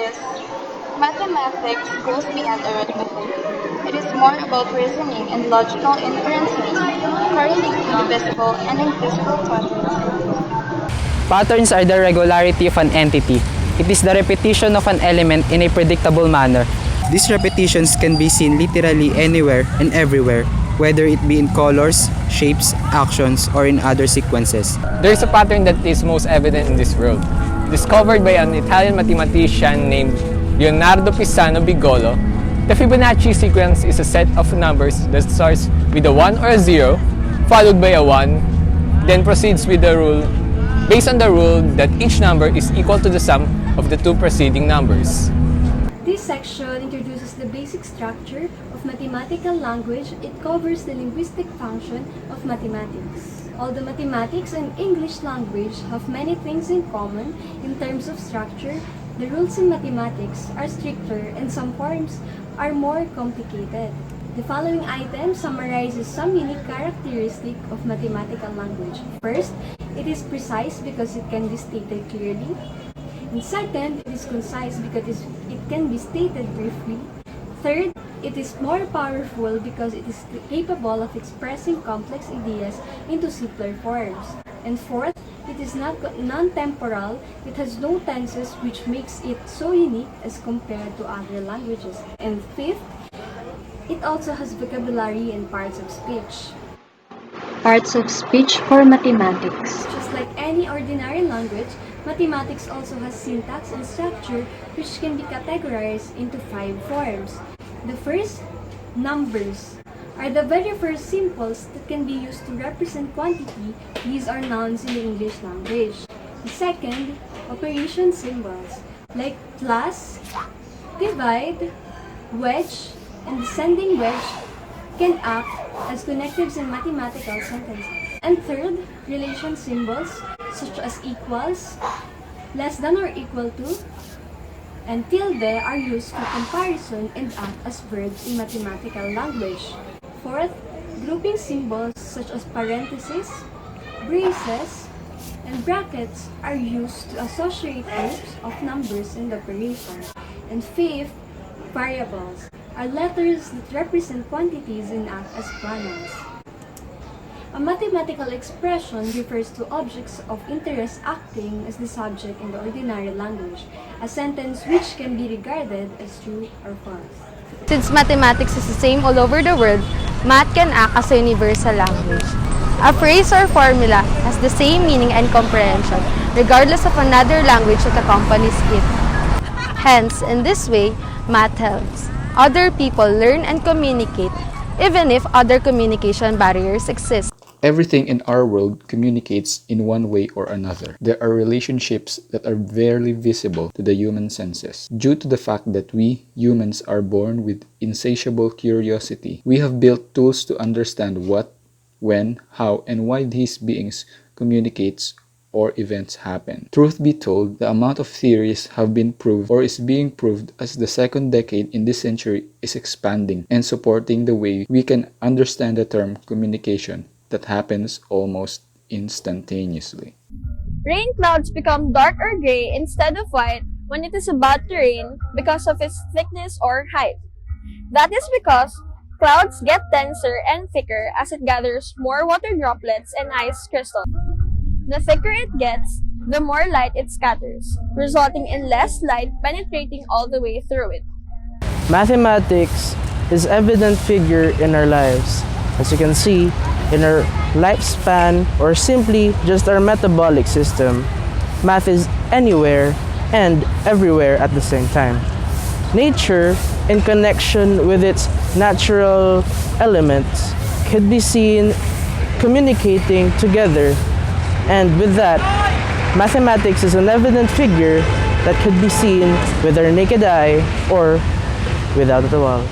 because mathematics goes beyond arithmetic. It is more about reasoning and logical inferences, correlating visible and invisible patterns in data. Patterns are the regularity of an entity. It is the repetition of an element in a predictable manner. These repetitions can be seen literally anywhere and everywhere, whether it be in colors, shapes, actions, or in other sequences. There is a pattern that is most evident in this world. Discovered by an Italian mathematician named Leonardo Pisano Bigolo, the Fibonacci sequence is a set of numbers that starts with a 1 or a 0, followed by a 1, then proceeds with the rule based on the rule that each number is equal to the sum of the two preceding numbers. This section introduces the basic structure of mathematical language. It covers the linguistic function of mathematics. Although mathematics and English language have many things in common in terms of structure, the rules in mathematics are stricter and some forms are more complicated. The following item summarizes some unique characteristics of mathematical language. First, it is precise because it can be stated clearly. And second, it is concise because it can be stated briefly. Third, it is more powerful because it is capable of expressing complex ideas into simpler forms. And fourth, it is non-temporal. It has no tenses, which makes it so unique as compared to other languages. And fifth, it also has vocabulary and parts of speech. Parts of speech for mathematics. Just like any ordinary language, mathematics also has syntax and structure, which can be categorized into 5 forms. The first, numbers, are the very first symbols that can be used to represent quantity. These are nouns in the English language. The second, operation symbols, like plus, divide, wedge, and descending wedge can act as connectives in mathematical sentences. And third, relation symbols such as equals, less than or equal to, and tilde are used for comparison and act as verbs in mathematical language. Fourth, grouping symbols such as parentheses, braces, and brackets are used to associate groups of numbers and operations. And fifth, variables are letters that represent quantities and act as pronouns. A mathematical expression refers to objects of interest acting as the subject in the ordinary language, a sentence which can be regarded as true or false. Since mathematics is the same all over the world, math can act as a universal language. A phrase or formula has the same meaning and comprehension, regardless of another language that accompanies it. Hence, in this way, math helps other people learn and communicate, even if other communication barriers exist. Everything in our world communicates in one way or another. There are relationships that are barely visible to the human senses. Due to the fact that we humans are born with insatiable curiosity, we have built tools to understand what, when, how, and why these beings communicates or events happen. Truth be told, the amount of theories have been proved or is being proved as the second decade in this century is expanding and supporting the way we can understand the term communication that happens almost instantaneously. Rain clouds become dark or gray instead of white when it is about to rain because of its thickness or height. That is because clouds get denser and thicker as it gathers more water droplets and ice crystals. The thicker it gets, the more light it scatters, resulting in less light penetrating all the way through it. Mathematics is an evident figure in our lives. As you can see, in our lifespan or simply just our metabolic system, math is anywhere and everywhere at the same time. Nature, in connection with its natural elements, could be seen communicating together, and with that, mathematics is an evident figure that could be seen with our naked eye or without it at all.